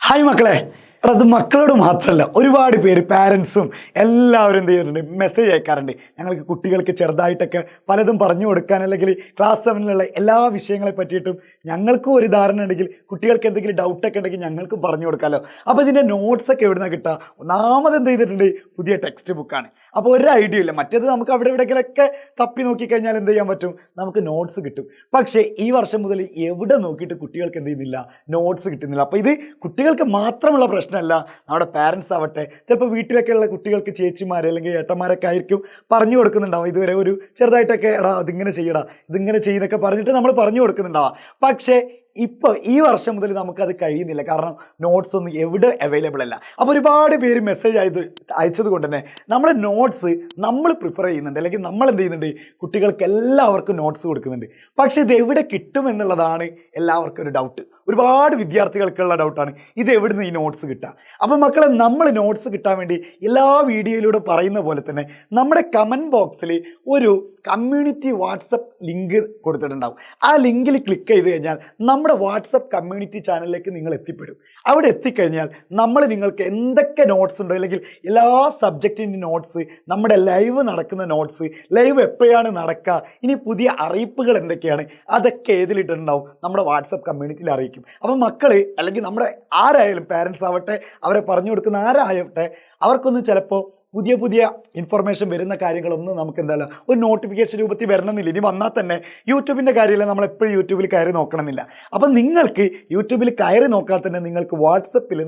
Hi മക്കളെ, എടാ അത് മക്കളോട് മാത്രമല്ല ഒരുപാട് പേര് പാരൻസും എല്ലാവരും എന്ത് ചെയ്യുന്നുണ്ട്, മെസ്സേജ് അയക്കാറുണ്ട്. ഞങ്ങൾക്ക് കുട്ടികൾക്ക് ചെറുതായിട്ടൊക്കെ പലതും പറഞ്ഞു കൊടുക്കാൻ, അല്ലെങ്കിൽ ക്ലാസ് 7ലുള്ള എല്ലാ വിഷയങ്ങളെ പറ്റിയിട്ടും ഞങ്ങൾക്കും ഒരു ധാരണ ഉണ്ടെങ്കിൽ കുട്ടികൾക്ക് എന്തെങ്കിലും ഡൗട്ടൊക്കെ ഉണ്ടെങ്കിൽ ഞങ്ങൾക്കും പറഞ്ഞു കൊടുക്കാമല്ലോ. അപ്പോൾ ഇതിൻ്റെ നോട്ട്സൊക്കെ എവിടെ നിന്നാണ് കിട്ടുക? ഒന്നാമത് എന്ത് ചെയ്തിട്ടുണ്ട്, പുതിയ ടെക്സ്റ്റ് ബുക്കാണ്. അപ്പോൾ ഒരു ഐഡിയ ഇല്ല. മറ്റേത് നമുക്ക് അവിടെ എവിടെയെങ്കിലൊക്കെ തപ്പി നോക്കിക്കഴിഞ്ഞാൽ എന്ത് ചെയ്യാൻ പറ്റും, നമുക്ക് നോട്ട്സ് കിട്ടും. പക്ഷേ ഈ വർഷം മുതൽ എവിടെ നോക്കിയിട്ട് കുട്ടികൾക്ക് എന്ത് ചെയ്യുന്നില്ല, നോട്ട്സ് കിട്ടുന്നില്ല. അപ്പോൾ ഇത് കുട്ടികൾക്ക് മാത്രമുള്ള പ്രശ്നമല്ല, നമ്മുടെ പാരൻസ് ആവട്ടെ, ചിലപ്പോൾ വീട്ടിലൊക്കെയുള്ള കുട്ടികൾക്ക് ചേച്ചിമാർ അല്ലെങ്കിൽ ഏട്ടന്മാരൊക്കെ ആയിരിക്കും പറഞ്ഞു കൊടുക്കുന്നുണ്ടാവും. ഇതുവരെ ഒരു ചെറുതായിട്ടൊക്കെ എടാ അതിങ്ങനെ ചെയ്യടാ, ഇതിങ്ങനെ ചെയ്യുന്നൊക്കെ പറഞ്ഞിട്ട് നമ്മൾ പറഞ്ഞു കൊടുക്കുന്നുണ്ടാവാം. പക്ഷേ ഇപ്പോൾ ഈ വർഷം മുതൽ നമുക്കത് കഴിയുന്നില്ല. കാരണം നോട്ട്സ് ഒന്നും എവിടെ അവൈലബിൾ അല്ല. അപ്പോൾ ഒരുപാട് പേര് മെസ്സേജ് അയച്ചത് കൊണ്ട് തന്നെ നമ്മുടെ നോട്ട്സ് നമ്മൾ പ്രിഫർ ചെയ്യുന്നുണ്ട്, അല്ലെങ്കിൽ നമ്മൾ എന്ത് ചെയ്യുന്നുണ്ട്, കുട്ടികൾക്ക് എല്ലാവർക്കും നോട്ട്സ് കൊടുക്കുന്നുണ്ട്. പക്ഷേ ഇത് എവിടെ കിട്ടും എന്നുള്ളതാണ് എല്ലാവർക്കും ഒരു ഡൗട്ട്. ഒരുപാട് വിദ്യാർത്ഥികൾക്കുള്ള ഡൗട്ടാണ്, ഇത് എവിടുന്ന് ഈ നോട്ട്സ് കിട്ടുക. അപ്പോൾ മക്കളെ, നമ്മൾ നോട്ട്സ് കിട്ടാൻ വേണ്ടി എല്ലാ വീഡിയോയിലൂടെ പറയുന്ന പോലെ തന്നെ നമ്മുടെ കമൻറ്റ് ബോക്സിൽ ഒരു കമ്മ്യൂണിറ്റി വാട്സപ്പ് ലിങ്ക് കൊടുത്തിട്ടുണ്ടാവും. ആ ലിങ്കിൽ ക്ലിക്ക് ചെയ്ത് കഴിഞ്ഞാൽ നമ്മുടെ വാട്സപ്പ് കമ്മ്യൂണിറ്റി ചാനലിലേക്ക് നിങ്ങൾ എത്തിപ്പെടും. അവിടെ എത്തിക്കഴിഞ്ഞാൽ നമ്മൾ നിങ്ങൾക്ക് എന്തൊക്കെ നോട്ട്സ് ഉണ്ടോ, അല്ലെങ്കിൽ എല്ലാ സബ്ജക്റ്റിൻ്റെ നോട്ട്സ്, നമ്മുടെ ലൈവ് നടക്കുന്ന നോട്ട്സ്, ലൈവ് എപ്പോഴാണ് നടക്കുക, ഇനി പുതിയ അറിയിപ്പുകൾ എന്തൊക്കെയാണ്, അതൊക്കെ ഏതിലിട്ടുണ്ടാവും, നമ്മുടെ വാട്സപ്പ് കമ്മ്യൂണിറ്റിയിൽ അറിയിക്കും. അപ്പം മക്കൾ, അല്ലെങ്കിൽ നമ്മുടെ ആരായാലും പാരൻസ് ആവട്ടെ, അവരെ പറഞ്ഞു കൊടുക്കുന്ന ആരായട്ടെ, അവർക്കൊന്നും ചിലപ്പോൾ പുതിയ പുതിയ ഇൻഫർമേഷൻ വരുന്ന കാര്യങ്ങളൊന്നും നമുക്ക് എന്തായാലും ഒരു നോട്ടിഫിക്കേഷൻ രൂപത്തിൽ വരണമെന്നില്ല. ഇനി വന്നാൽ തന്നെ യൂട്യൂബിൻ്റെ കാര്യമില്ല, നമ്മളെപ്പോഴും യൂട്യൂബിൽ കയറി നോക്കണമെന്നില്ല. അപ്പം നിങ്ങൾക്ക് യൂട്യൂബിൽ കയറി നോക്കാതെ തന്നെ നിങ്ങൾക്ക് വാട്സപ്പിൽ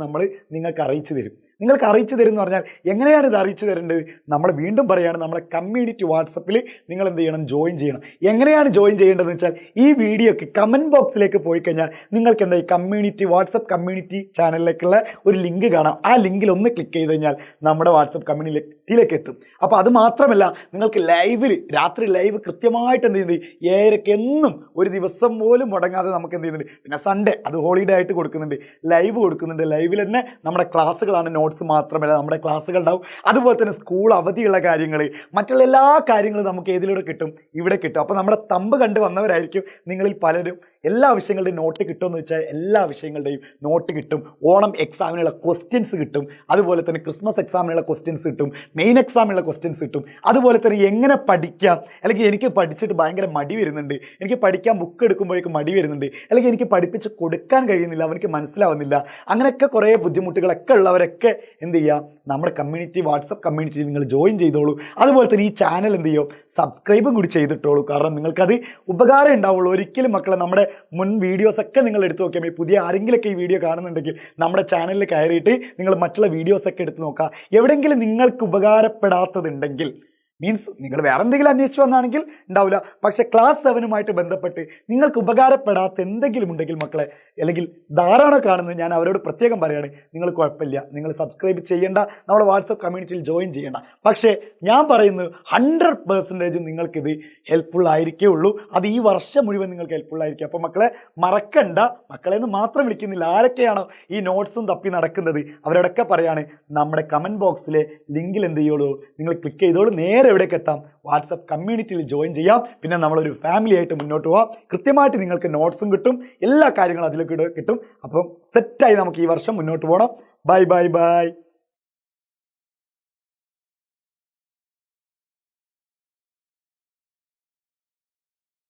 നിങ്ങൾക്ക് അറിയിച്ചു തരും. നിങ്ങൾക്ക് അറിയിച്ചു തരും എന്ന് പറഞ്ഞാൽ എങ്ങനെയാണ് ഇത് അറിയിച്ചു തരേണ്ടത്? നമ്മൾ വീണ്ടും പറയുകയാണ്, നമ്മുടെ കമ്മ്യൂണിറ്റി വാട്സപ്പിൽ നിങ്ങൾ എന്ത് ചെയ്യണം, ജോയിൻ ചെയ്യണം. എങ്ങനെയാണ് ജോയിൻ ചെയ്യേണ്ടതെന്ന് വെച്ചാൽ ഈ വീഡിയോക്ക് കമൻറ്റ് ബോക്സിലേക്ക് പോയി കഴിഞ്ഞാൽ നിങ്ങൾക്ക് എന്താ, ഈ കമ്മ്യൂണിറ്റി വാട്സപ്പ് കമ്മ്യൂണിറ്റി ചാനലിലേക്കുള്ള ഒരു ലിങ്ക് കാണാം. ആ ലിങ്കിൽ ഒന്ന് ക്ലിക്ക് ചെയ്ത് കഴിഞ്ഞാൽ നമ്മുടെ വാട്സപ്പ് കമ്മ്യൂണിറ്റിയിലേക്ക് എത്തും. അപ്പോൾ അത് മാത്രമല്ല, നിങ്ങൾക്ക് ലൈവിൽ രാത്രി ലൈവ് കൃത്യമായിട്ട് എന്ത് ചെയ്യുന്നത്, 7:00 എന്നും ഒരു ദിവസം പോലും മുടങ്ങാതെ നമുക്ക് എന്ത് ചെയ്യുന്നുണ്ട്. പിന്നെ സൺഡേ അത് ഹോളിഡേ ആയിട്ട് കൊടുക്കുന്നുണ്ട്, ലൈവ് കൊടുക്കുന്നുണ്ട്. ലൈവിൽ തന്നെ നമ്മുടെ ക്ലാസ്സുകളാണ്, നോട്ട്സ് മാത്രമല്ല നമ്മുടെ ക്ലാസ്സുകൾ ഉണ്ടാവും. അതുപോലെ തന്നെ സ്കൂൾ അവധിയുള്ള കാര്യങ്ങൾ, മറ്റുള്ള എല്ലാ കാര്യങ്ങളും നമുക്ക് ഏതിലൂടെ കിട്ടും, ഇവിടെ കിട്ടും. അപ്പോൾ നമ്മുടെ തമ്പ് കണ്ട് വന്നവരായിരിക്കും നിങ്ങളിൽ പലരും. എല്ലാ വിഷയങ്ങളുടെയും നോട്ട് കിട്ടുമെന്ന് വെച്ചാൽ എല്ലാ വിഷയങ്ങളുടെയും നോട്ട് കിട്ടും. ഓണം എക്സാമിനുള്ള ക്വസ്റ്റ്യൻസ് കിട്ടും. അതുപോലെ തന്നെ ക്രിസ്മസ് എക്സാമിനുള്ള ക്വസ്റ്റ്യൻസ് കിട്ടും. മെയിൻ എക്സാമിനുള്ള ക്വസ്റ്റ്യൻസ് കിട്ടും. അതുപോലെ തന്നെ എങ്ങനെ പഠിക്കാം, അല്ലെങ്കിൽ എനിക്ക് പഠിച്ചിട്ട് ഭയങ്കര മടി വരുന്നുണ്ട്, എനിക്ക് പഠിക്കാൻ ബുക്ക് എടുക്കുമ്പോഴേക്കും മടി വരുന്നുണ്ട്, അല്ലെങ്കിൽ എനിക്ക് പഠിപ്പിച്ച് കൊടുക്കാൻ കഴിയുന്നില്ല, അവർക്ക് മനസ്സിലാവുന്നില്ല, അങ്ങനെയൊക്കെ കുറേ ബുദ്ധിമുട്ടുകളൊക്കെ ഉള്ളവരൊക്കെ എന്ത് ചെയ്യുക, നമ്മുടെ കമ്മ്യൂണിറ്റി വാട്സപ്പ് കമ്മ്യൂണിറ്റിയിൽ നിങ്ങൾ ജോയിൻ ചെയ്തോളൂ. അതുപോലെ തന്നെ ഈ ചാനൽ എന്ത് ചെയ്യും, സബ്സ്ക്രൈബും കൂടി ചെയ്തിട്ടോളൂ. കാരണം നിങ്ങൾക്കത് ഉപകാരം ഉണ്ടാവുള്ളൂ. ഒരിക്കലും മക്കളെ, നമ്മുടെ മുൻ വീഡിയോസൊക്കെ നിങ്ങൾ എടുത്ത് നോക്കിയാൽ മതി. പുതിയ ആരെങ്കിലൊക്കെ ഈ വീഡിയോ കാണുന്നുണ്ടെങ്കിൽ നമ്മുടെ ചാനലിൽ കയറിയിട്ട് നിങ്ങൾ മറ്റുള്ള വീഡിയോസൊക്കെ എടുത്ത് നോക്കുക. എവിടെയെങ്കിലും നിങ്ങൾക്ക് ഉപകാരപ്പെടാത്തതുണ്ടെങ്കിൽ, മീൻസ് നിങ്ങൾ വേറെ എന്തെങ്കിലും അന്വേഷിച്ചു വന്നാണെങ്കിൽ ഉണ്ടാവില്ല, പക്ഷേ ക്ലാസ് 7 ബന്ധപ്പെട്ട് നിങ്ങൾക്ക് ഉപകാരപ്പെടാത്ത എന്തെങ്കിലും ഉണ്ടെങ്കിൽ മക്കളെ, അല്ലെങ്കിൽ ധാരാളം കാണുന്നത്, ഞാൻ അവരോട് പ്രത്യേകം പറയുകയാണ്, നിങ്ങൾ കുഴപ്പമില്ല, നിങ്ങൾ സബ്സ്ക്രൈബ് ചെയ്യേണ്ട, നമ്മുടെ വാട്സപ്പ് കമ്മ്യൂണിറ്റിയിൽ ജോയിൻ ചെയ്യേണ്ട. പക്ഷേ ഞാൻ പറയുന്നത് 100% നിങ്ങൾക്കിത് ഹെൽപ്ഫുൾ ആയിരിക്കേ ഉള്ളൂ. അത് ഈ വർഷം മുഴുവൻ നിങ്ങൾക്ക് ഹെൽപ്ഫുൾ ആയിരിക്കും. അപ്പോൾ മക്കളെ മറക്കണ്ട, മക്കളെ എന്ന് മാത്രം വിളിക്കുന്നില്ല, ആരൊക്കെയാണോ ഈ നോട്ട്സും തപ്പി നടക്കുന്നത് അവരോടൊക്കെ പറയാണ്, നമ്മുടെ കമൻറ്റ് ബോക്സിലെ ലിങ്കിൽ എന്ത് ചെയ്യുള്ളൂ, നിങ്ങൾ ക്ലിക്ക് ചെയ്തോളൂ, നേരെ എവിടേക്ക് എത്താം, വാട്സപ്പ് കമ്മ്യൂണിറ്റിയിൽ ജോയിൻ ചെയ്യാം. പിന്നെ നമ്മളൊരു ഫാമിലി ആയിട്ട് മുന്നോട്ട് പോകാം. കൃത്യമായിട്ട് നിങ്ങൾക്ക് നോട്ട്സും കിട്ടും, എല്ലാ കാര്യങ്ങളും അതിലേക്ക് കിട്ടും. അപ്പം സെറ്റായി നമുക്ക് ഈ വർഷം മുന്നോട്ട് പോകണം. Bye bye bye.